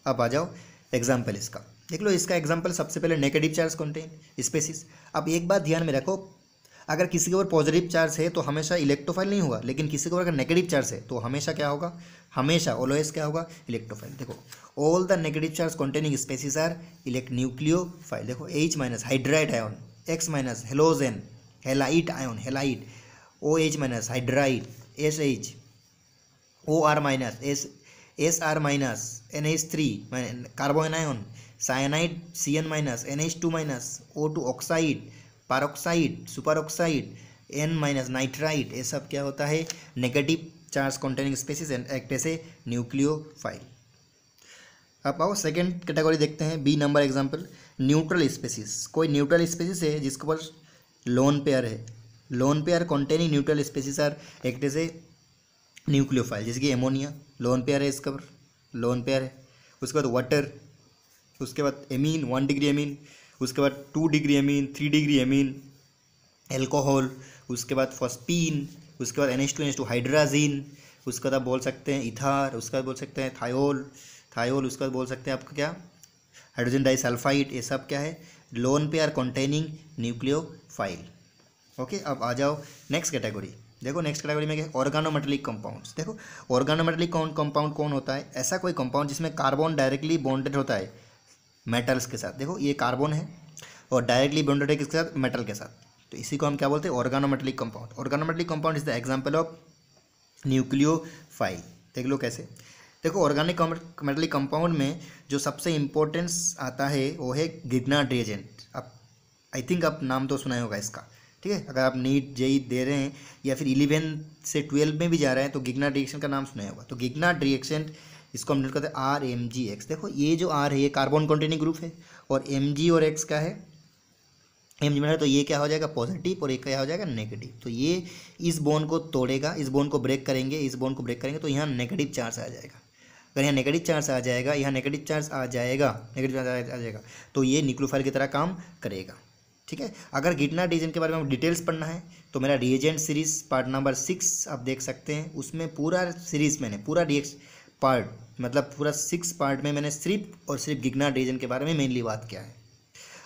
अब आ जाओ एग्जाम्पल इसका, देख लो। इसका एग्जाम्पल सबसे पहले नेगेटिव चार्ज कंटेन स्पेसिस। अब एक बात ध्यान में रखो, अगर किसी के ऊपर पॉजिटिव चार्ज है तो हमेशा इलेक्ट्रोफाइल नहीं होगा, लेकिन किसी के ऊपर अगर नेगेटिव चार्ज है तो हमेशा क्या होगा, हमेशा ऑलवेज क्या होगा, इलेक्ट्रोफाइल। देखो, all the negative charge containing species are nucleophile. देखो, H minus hydride ion, X minus halogen halide ion halide, OH minus hydride SH, OR minus SR minus NH3 carbon ion, cyanide CN minus NH2 minus O2 oxide, peroxide, superoxide, N minus nitride. ये सब क्या होता है, negative charge containing species and act as a nucleophile. अब आओ second category देखते हैं, B number example, neutral species. कोई न्यूट्रल स्पेसिस है जिसके ऊपर लोन पेयर है, lone pair containing neutral species are act as a nucleophile. जैसे कि एमोनिया लोन पेयर है, इसका लोन पेयर है। उसके बाद वाटर, उसके बाद एमीन 1 डिग्री एमीन, उसके बाद 2 degree amine, 3 degree amine, alcohol, उसके बाद फॉस्फीन, उसके बाद NH2 हाइड्राजीन, उसके बाद आप बोल सकते हैं इथार, उसके बाद बोल सकते हैं थायोल, उसके बाद बोल सकते हैं आपका क्या, हाइड्रोजन डाइसल्फाइड। ये सब क्या है, lone pair containing nucleophile. Okay, अब आ जाओ नेक्स्ट कैटेगरी। देखो नेक्स्ट कैटेगरी में क्या है, ऑर्गेनोमेटेलिक कंपाउंड्स। देखो, ऑर्गेनोमेटेलिक कंपाउंड कौन होता है, ऐसा कोई कंपाउंड जिसमें कार्बन डायरेक्टली बॉन्डेड होता है मेटल्स के साथ। देखो, ये कार्बन है और डायरेक्टली बॉन्डेड है किसके साथ, मेटल के साथ। तो इसी को हम क्या बोलते हैं, organometallic compound. Organometallic compound is the example of nucleophile. देख लो कैसे। देखो, ऑर्गेनिक मेटेलिक कंपाउंड में जो सबसे इम्पोर्टेंस आता है वो है गिग्नार्ड रिएजेंट। अब आई थिंक आप नाम तो सुना ही होगा इसका, ठीक है। अगर आप नीट जेई दे रहे हैं या फिर 11 से 12 में भी जा रहे हैं तो गिग्नार्ड रिएक्शन का नाम सुना होगा। तो गिग्नार्ड रिएक्शन, इसको हम करते हैं RMgX। देखो, ये जो R है ये कार्बन कॉन्टेनिंग ग्रुप है, और Mg और X क्या है, Mg में है तो ये क्या हो जाएगा, पॉजिटिव, और ये क्या हो जाएगा, नेगेटिव। तो ये इस बॉन्ड को तोड़ेगा, इस बॉन्ड को ब्रेक करेंगे, इस बॉन्ड को ब्रेक करेंगे, तो यहाँ नेगेटिव चार्ज आ जाएगा। अगर यहाँ नेगेटिव चार्ज आ जाएगा, यहाँ नेगेटिव चार्ज आ जाएगा, नेगेटिव चार्ज आ जाएगा, तो ये न्यूक्लियोफाइल की तरह काम करेगा, ठीक है। अगर गिग्नार्ड रिएजेंट के बारे में डिटेल्स पढ़ना है तो मेरा रिएजेंट सीरीज पार्ट नंबर 6 आप देख सकते हैं। उसमें पूरा सीरीज मैंने पूरा पार्ट मतलब पूरा 6 पार्ट में मैंने सिर्फ और सिर्फ गिग्नार्ड रिएजेंट के बारे में मेनली बात किया है।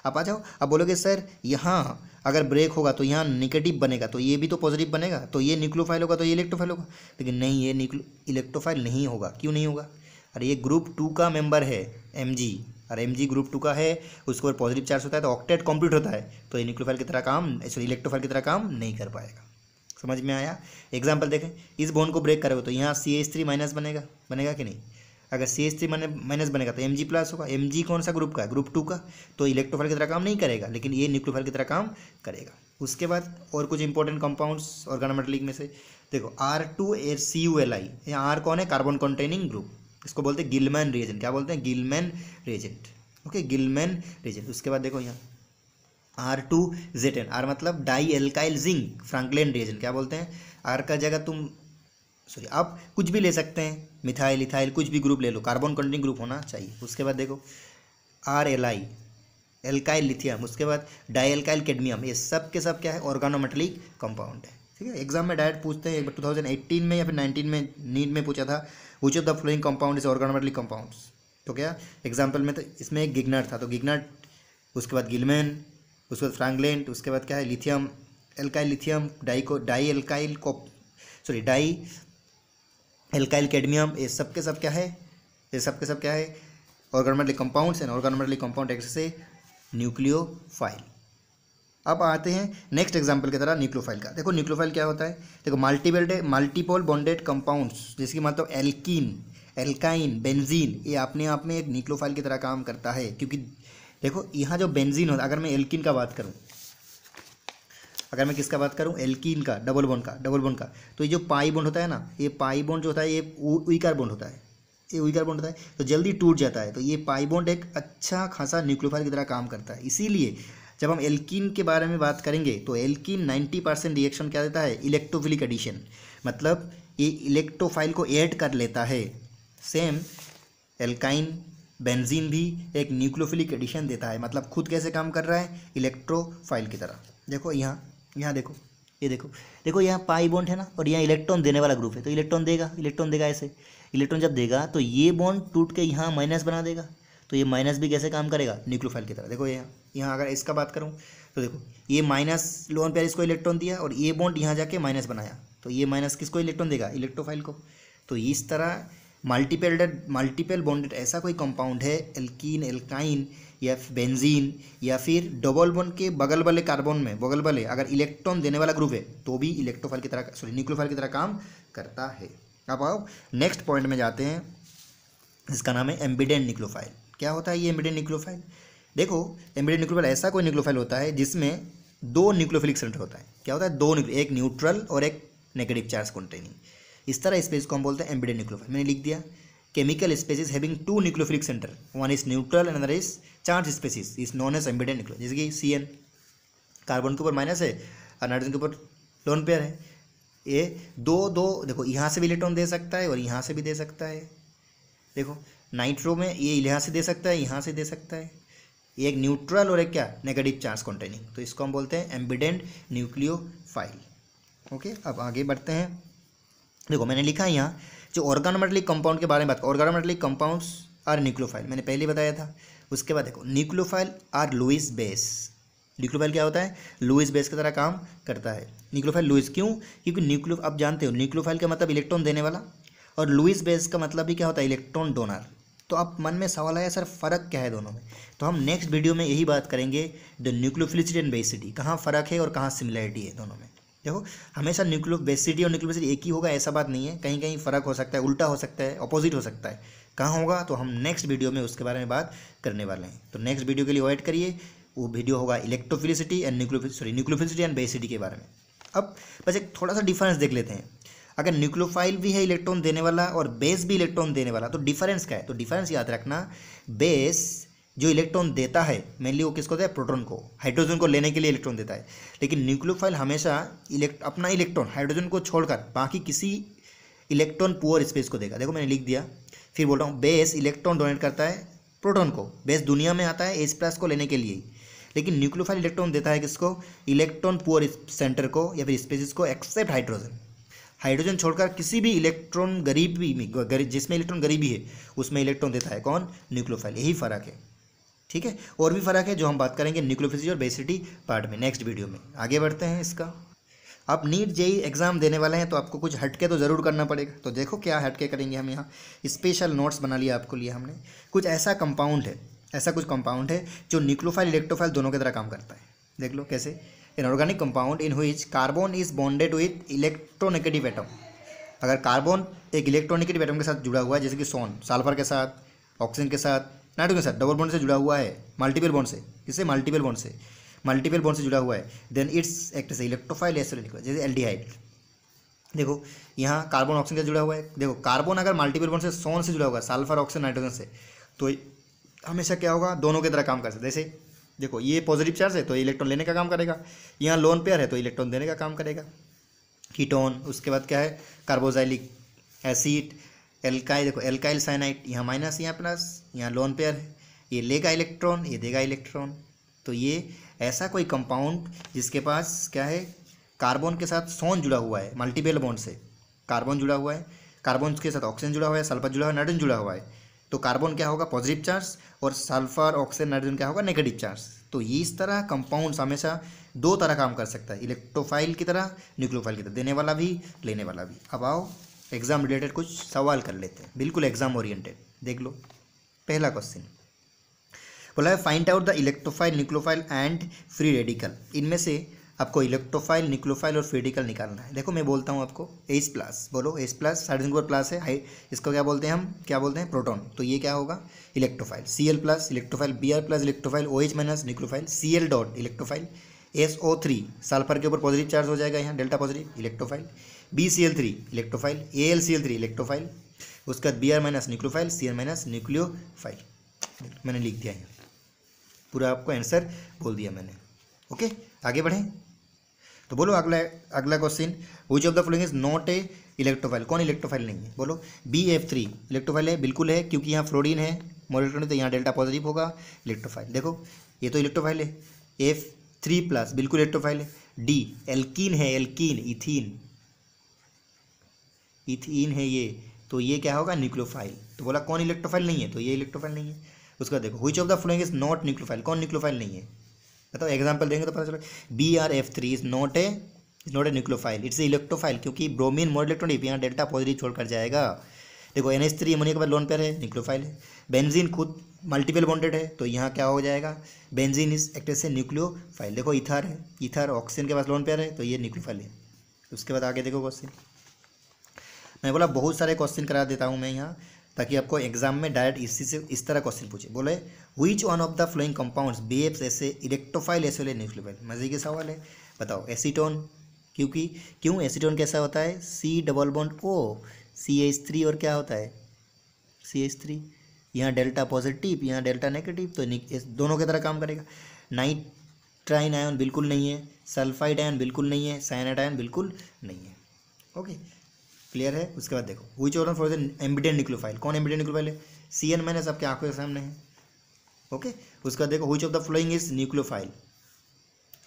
अब आ जाओ, अब बोलोगे सर यहाँ अगर ब्रेक होगा तो यहाँ नेगेटिव बनेगा, तो ये भी तो पॉजिटिव बनेगा, तो ये न्यूक्लियोफाइल होगा, तो ये इलेक्ट्रोफाइल होगा। लेकिन नहीं, ये इलेक्ट्रोफाइल नहीं होगा। क्यों नहीं होगा, अरे ये ग्रुप 2 का मेंबर है Mg, और Mg ग्रुप 2 का है, उसके ऊपर पॉजिटिव चार्ज होता है तो ऑक्टेट कंप्लीट होता है, तो ये न्यूक्लियोफाइल की तरह काम, सॉरी इलेक्ट्रोफाइल की तरह काम नहीं कर पाएगा। समझ में आया। एग्जाम्पल देखें, इस बॉन्ड को ब्रेक करोगे तो यहाँ CH3 माइनस बनेगा कि नहीं। अगर CH3 माइनस बनेगा तो Mg प्लस होगा। Mg कौन सा ग्रुप का है, ग्रुप 2 का, तो इलेक्ट्रोफाइल की तरह काम नहीं करेगा, लेकिन ये न्यूक्लियोफाइल की तरह काम करेगा। उसके बाद और कुछ इंपॉर्टेंट कंपाउंड्स ऑर्गेनोमेटेलिक में से देखो, R2CuLi, यहाँ R कौन है, कार्बन कॉन्टेनिंग ग्रुप, इसको बोलते हैं गिलमैन रिएजेंट। क्या बोलते हैं, Gilman reagent. Okay, Gilman reagent. उसके बाद देखो यहाँ R2Zn, R मतलब di alkyl zinc, Franklin reagent. क्या बोलते हैं, R का जगह तुम सॉरी आप कुछ भी ले सकते हैं, मिथाइल इथाइल कुछ भी ग्रुप ले लो, कार्बन कॉन्टेनिंग ग्रुप होना चाहिए। उसके बाद देखो RLi, एल्काइल लिथियम, उसके बाद डाई एल्काइल कैडमियम, ये सब के सब क्या है, ऑर्गेनोमेटेलिक कंपाउंड है, ठीक है। एग्जाम में डायरेक्ट पूछते हैं, एक बार 2018 में या फिर 19 में नीट में पूछा था, which of the following compound is organometallic compounds. तो क्या एग्जाम्पल में तो इसमें एक गिग्नार्ड था, तो गिग्नार्ड, उसके बाद गिलमैन, उसके बाद फ्रैंकलिन, उसके बाद क्या है, lithium, alkyl lithium, di alkyl cadmium, ये सब के सब क्या है, ये सब के सब क्या है, organometallic compounds and organometallic compound act से न्यूक्लियोफाइल। अब आते हैं नेक्स्ट एग्जांपल की तरह न्यूक्लियोफाइल का। देखो न्यूक्लियोफाइल क्या होता है, देखो मल्टीपल बॉन्डेड कंपाउंड्स, जिसकी मतलब एल्कीन, एल्काइन, बेंजीन, ये अपने आप में एक न्यूक्लियोफाइल की तरह काम करता है। क्योंकि देखो यहाँ जो बेंजीन होता है, अगर मैं एल्कीन का बात करूँ, अगर मैं किसका बात करूँ, एल्कीन का, डबल बॉन्ड का, तो ये जो पाई बॉन्ड होता है ना, ये पाई बॉन्ड जो होता है ये वीकर बॉन्ड होता है, ये वीकर बॉन्ड होता है तो जल्दी टूट जाता है। तो ये पाई बॉन्ड एक अच्छा खासा न्यूक्लियोफाइल की तरह काम करता है। इसीलिए जब हम एल्कीन के बारे में बात करेंगे तो एल्कीन 90% रिएक्शन क्या देता है, इलेक्ट्रोफिलिक एडिशन, मतलब ये इलेक्ट्रोफाइल को ऐड कर लेता है। सेम एल्काइन बेंजीन भी एक न्यूक्लियोफिलिक एडिशन देता है, मतलब खुद कैसे काम कर रहा है, इलेक्ट्रोफाइल की तरह। देखो यहाँ देखो, ये देखो यहाँ पाई बॉन्ड है ना, और यहाँ इलेक्ट्रॉन देने वाला ग्रुप है, तो इलेक्ट्रॉन देगा ऐसे। इलेक्ट्रॉन जब देगा तो ये बॉन्ड टूट के यहाँ माइनस बना देगा, तो ये माइनस भी कैसे काम करेगा, न्यूक्लियोफाइल की तरह। देखो यहाँ अगर इसका बात करूँ तो देखो ये माइनस लोन पेयर इसको इलेक्ट्रॉन दिया, और ये बॉन्ड यहाँ जाके माइनस बनाया, तो ये माइनस किसको इलेक्ट्रॉन देगा, इलेक्ट्रोफाइल को। तो इस तरह मल्टीपल बॉन्डेड ऐसा कोई कंपाउंड है, एल्कीन, एल्काइन या बेंजीन या फिर डबल बॉन्ड के बगल वाले कार्बन में अगर इलेक्ट्रॉन देने वाला ग्रुप है तो भी इलेक्ट्रोफाइल की तरह, न्यूक्लियोफाइल की तरह काम करता है। अब आओ नेक्स्ट पॉइंट में जाते हैं, इसका नाम है एम्बिडेंट न्यूक्लियोफाइल। क्या होता है ये एम्बिडेंट न्यूक्लियोफाइल? देखो एम्बिडेंट न्यूक्लियोफाइल ऐसा कोई न्यूक्लियोफाइल होता है जिसमें दो न्यूक्लियोफिलिक सेंटर होता है। क्या होता है, दो एक न्यूट्रल और एक नेगेटिव चार्ज कंटेनिंग। इस तरह स्पेस को हम बोलते हैं एम्बिडेंट न्यूक्लियोफाइल। मैंने लिख दिया, chemical species having two nucleophilic centre, one is neutral and other is charge species, is known as ambident nucleophile. जैसे कि CN, कार्बन के ऊपर माइनस है और नाइट्रोजन के ऊपर लोन पेयर है। ये दो देखो यहाँ से भी इलेक्ट्रॉन दे सकता है और यहाँ से भी दे सकता है। देखो नाइट्रो में ये यहाँ से दे सकता है, यहाँ से दे सकता है। ये एक न्यूट्रल और एक क्या, नेगेटिव चार्ज कंटेनिंग, तो इसको हम बोलते हैं एम्बिडेंट न्यूक्लियोफाइल। ओके, अब आगे बढ़ते हैं। देखो मैंने लिखा है यहाँ जो ऑर्गेनोमेटेलिक कंपाउंड के बारे में बात करें, ऑर्गेनोमेटेलिक कंपाउंड्स आर न्यूक्लियोफाइल, मैंने पहले बताया था। उसके बाद देखो nucleophile are Lewis base. Nucleophile क्या होता है, लुईस बेस की तरह काम करता है। न्यूक्लियोफाइल लुईस क्यों, क्योंकि आप जानते हो न्यूक्लियोफाइल का मतलब इलेक्ट्रॉन देने वाला, और लुईस बेस का मतलब भी क्या होता है, इलेक्ट्रॉन डोनर। तो अब मन में सवाल आया सर फ़र्क क्या है दोनों में, तो हम नेक्स्ट वीडियो में यही बात करेंगे, द न्यूक्लियोफिलिसिटी एंड बेसिटी, कहाँ फ़र्क है और कहाँ सिमिलरिटी है दोनों में। देखो हमेशा बेसिटी और न्यूक्लियोफिलिसिटी एक ही होगा ऐसा बात नहीं है, कहीं कहीं फ़र्क हो सकता है, उल्टा हो सकता है, अपोजिट हो सकता है। कहाँ होगा तो हम नेक्स्ट वीडियो में उसके बारे में बात करने वाले हैं। तो नेक्स्ट वीडियो के लिए वेट करिए, वो वीडियो होगा electrophilicity and nucleophilicity and basicity के बारे में। अब बस एक थोड़ा सा डिफरेंस देख लेते हैं। अगर न्यूक्लियोफाइल भी है इलेक्ट्रॉन देने वाला और बेस भी इलेक्ट्रॉन देने वाला, तो डिफरेंस क्या है, तो डिफरेंस याद रखना, बेस जो इलेक्ट्रॉन देता है मेनली वो किसको देता है, प्रोटॉन को, हाइड्रोजन को लेने के लिए इलेक्ट्रॉन देता है। लेकिन न्यूक्लियोफाइल हमेशा अपना इलेक्ट्रॉन हाइड्रोजन को छोड़कर बाकी किसी इलेक्ट्रॉन पुअर स्पेस को देगा। देखो मैंने लिख दिया, फिर बोल रहा हूँ, बेस इलेक्ट्रॉन डोनेट करता है प्रोटॉन को, बेस दुनिया में आता है H+ को लेने के लिए, लेकिन न्यूक्लियोफाइल इलेक्ट्रॉन देता है किसको, इलेक्ट्रॉन पुअर सेंटर को या फिर स्पेसिस को, एक्सेप्ट हाइड्रोजन छोड़कर किसी भी इलेक्ट्रॉन गरीबी में, जिसमें इलेक्ट्रॉन गरीबी है उसमें इलेक्ट्रॉन देता है कौन, न्यूक्लियोफाइल। यही फ़र्क है, ठीक है। और भी फ़र्क है जो हम बात करेंगे न्यूक्लियोफिलिसिटी और बेसिटी पार्ट में, नेक्स्ट वीडियो में। आगे बढ़ते हैं इसका। आप नीट JEE एग्ज़ाम देने वाले हैं तो आपको कुछ हटके तो ज़रूर करना पड़ेगा। तो देखो क्या हटके करेंगे हम, यहाँ स्पेशल नोट्स बना लिया आपको लिए हमने। कुछ ऐसा कुछ कंपाउंड है जो न्यूक्लियोफाइल इलेक्ट्रोफाइल दोनों की तरह काम करता है। देख लो कैसे, an organic compound in which carbon is bonded with electronegative atom. अगर कार्बन एक इलेक्ट्रोनेगेटिव एटम के साथ जुड़ा हुआ है, जैसे कि सल्फर के साथ, ऑक्सीजन के साथ, नाइट्रोजन के साथ डबल बॉन्ड से जुड़ा हुआ है, मल्टीपल बॉन्ड से जुड़ा हुआ है, then it's act as electrophile as जैसे एल्डिहाइड। देखो यहाँ कार्बन ऑक्सीजन से जुड़ा हुआ है। देखो कार्बन अगर मल्टीपल बॉन्ड से सोन से जुड़ा हुआ है, सल्फर ऑक्सीजन नाइट्रोजन से, तो हमेशा क्या होगा, दोनों की तरह काम कर सकते। जैसे देखो ये पॉजिटिव चार्ज है तो इलेक्ट्रॉन लेने का काम करेगा, यहाँ लोन पेयर है तो इलेक्ट्रॉन देने का काम करेगा, कीटोन। उसके बाद क्या है, कार्बोक्सिलिक एसिड, एल्काइल। देखो एल्काइल साइनाइड, यहाँ माइनस यहाँ प्लस, यहाँ लोन पेयर है, ये लेगा इलेक्ट्रॉन, ये देगा इलेक्ट्रॉन। तो ये ऐसा कोई कंपाउंड जिसके पास क्या है, कार्बन के साथ सोन जुड़ा हुआ है, मल्टीपल बॉन्ड से कार्बन जुड़ा हुआ है, कार्बन के साथ ऑक्सीजन जुड़ा हुआ है, सल्फर जुड़ा हुआ है, नाइट्रोजन जुड़ा हुआ है। तो कार्बन क्या होगा, पॉजिटिव चार्ज, और सल्फर ऑक्सीजन नाइट्रोजन क्या होगा, नेगेटिव चार्ज। तो ये इस तरह कंपाउंड्स हमेशा दो तरह काम कर सकता है, इलेक्ट्रोफाइल की तरह, न्यूक्लियोफाइल की तरह, देने वाला भी लेने वाला भी। अब आओ एग्जाम रिलेटेड कुछ सवाल कर लेते हैं, बिल्कुल एग्जाम ओरिएंटेड। देख लो पहला क्वेश्चन बोला है, find out the electrophile, nucleophile and free radical. इनमें से आपको इलेक्ट्रोफाइल, न्यूक्लियोफाइल और फ्री रेडिकल निकालना है। देखो मैं बोलता हूँ आपको H+, बोलो H+, हाइड्रोजन के ऊपर प्लस है, इसको क्या बोलते हैं, हम क्या बोलते हैं, प्रोटॉन। तो ये क्या होगा, electrophile. Cl+ electrophile, Br+ electrophile, OH- nucleophile, Cl dot electrophile, SO3 sulphur के ऊपर पॉजिटिव चार्ज हो जाएगा, यहाँ delta positive electrophile. BCl3 electrophile, AlCl3 electrophile, उसके बाद Br minus nucleophile, Cl minus nucleophile. मैंने लिख दिया यहाँ, पूरा आपको आंसर बोल दिया मैंने। ओके, आगे बढ़ें तो बोलो अगला question, which of the following is not a electrophile, कौन इलेक्ट्रोफाइल नहीं है? बोलो BF3 इलेक्ट्रोफाइल है, बिल्कुल है, क्योंकि यहाँ फ्लोरीन है मोल इलेक्ट्रॉन, तो यहाँ डेल्टा पॉजिटिव होगा, इलेक्ट्रोफाइल। देखो ये तो इलेक्ट्रोफाइल है। F3+ बिल्कुल इलेक्ट्रोफाइल है। D एल्कीन है, एल्कीन, इथीन है ये, तो ये क्या होगा? न्यूक्लियोफाइल। तो बोला कौन इलेक्ट्रोफाइल नहीं है? तो ये इलेक्ट्रोफाइल नहीं है। उसका देखो which of the following is not nucleophile, कौन न्यूक्लियोफाइल नहीं है? बताओ, एग्जाम्पल देंगे तो पता चलो। BrF3 is not a nucleophile, it's electrophile, क्योंकि ब्रोमीन मोल इलेक्ट्रॉन यहाँ डेल्टा पॉजिटिव छोड़कर जाएगा। देखो NH3 अमोनिया के बाद लोन पेयर है, न्यूक्लियोफाइल है। बेंजीन खुद मल्टीपल बॉन्डेड है, तो यहाँ क्या हो जाएगा? बेंजीन इज एक्टेड से न्यूक्लियोफाइल। देखो ईथर है, ईथर ऑक्सीजन के पास लोन पेयर है, तो ये न्यूक्लियोफाइल है। उसके बाद आगे देखो क्वेश्चन, मैं बोला बहुत सारे क्वेश्चन करा देता हूँ मैं यहाँ, ताकि आपको एग्जाम में डायरेक्ट इस तरह क्वेश्चन पूछे। बोले which one of the following compounds behaves as a electrophile as well as nucleophile. मजे के सवाल है, बताओ। एसीटोन, क्योंकि क्यों एसीटोन कैसा होता है? C+O CH3, और क्या होता है? CH3, यहाँ डेल्टा पॉजिटिव, यहाँ डेल्टा नेगेटिव, तो दोनों की तरह काम करेगा। नाइट्राइन आयन बिल्कुल नहीं है, सल्फाइड आयन बिल्कुल नहीं है, साइनाइड आयन बिल्कुल नहीं है। ओके, क्लियर है। उसके बाद देखो which one for the ambient nucleophile, कौन एम्बिडेंट न्यूक्लियोफाइल है? CN- आपके आंखों के सामने है। ओके, उसके बाद देखो which of the following is nucleophile,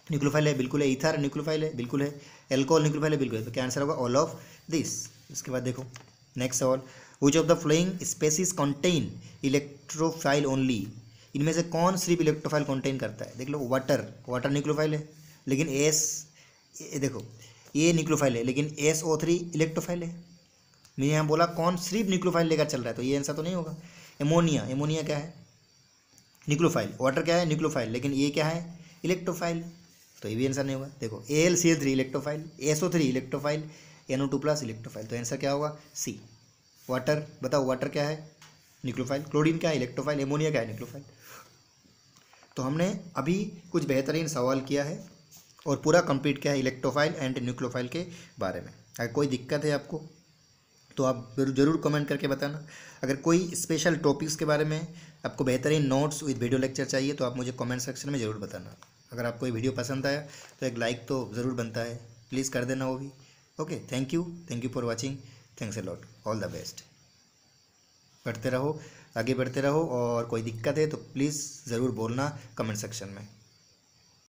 nucleophile है, बिल्कुल है। ईथर न्यूक्लियोफाइल है, बिल्कुल है। एल्कोहल न्यूक्लियोफाइल है, बिल्कुल है। तो क्या आंसर होगा? All of this. उसके बाद देखो नेक्स्ट सवाल, which of the following species contain electrophile only, इनमें से कौन सिर्फ इलेक्ट्रोफाइल कंटेन करता है? देख लो, वाटर न्यूक्लियोफाइल है, लेकिन देखो ये न्यूक्लियोफाइल है, लेकिन SO3 इलेक्ट्रोफाइल है। मैं यहाँ बोला कौन सिर्फ न्यूक्लियोफाइल लेकर चल रहा है, तो ये आंसर तो नहीं होगा। एमोनिया क्या है? न्यूक्लियोफाइल। वाटर क्या है? न्यूक्लियोफाइल, लेकिन ये क्या है? इलेक्ट्रोफाइल, तो ये भी आंसर नहीं होगा। देखो AlCl3 electrophile, SO3 electrophile, NO2+ electrophile, तो आंसर क्या होगा? C। वाटर, बताओ वाटर क्या है? न्यूक्लियोफाइल। क्लोरीन क्या है? इलेक्ट्रोफाइल। एमोनिया क्या है? न्यूक्लियोफाइल। तो हमने अभी कुछ बेहतरीन सवाल किया है और पूरा कंप्लीट किया है इलेक्ट्रोफाइल एंड न्यूक्लियोफाइल के बारे में। अगर कोई दिक्कत है आपको तो आप ज़रूर कमेंट करके बताना। अगर कोई स्पेशल टॉपिक्स के बारे में आपको बेहतरीन नोट्स विद वीडियो लेक्चर चाहिए तो आप मुझे कमेंट सेक्शन में ज़रूर बताना। अगर आपको ये वीडियो पसंद आया तो एक लाइक तो ज़रूर बनता है, प्लीज़ कर देना वो भी। Okay, thank you for watching, thanks a lot, all the best. पढ़ते रहो, आगे बढ़ते रहो, और कोई दिक्कत है तो प्लीज़ ज़रूर बोलना कमेंट सेक्शन में।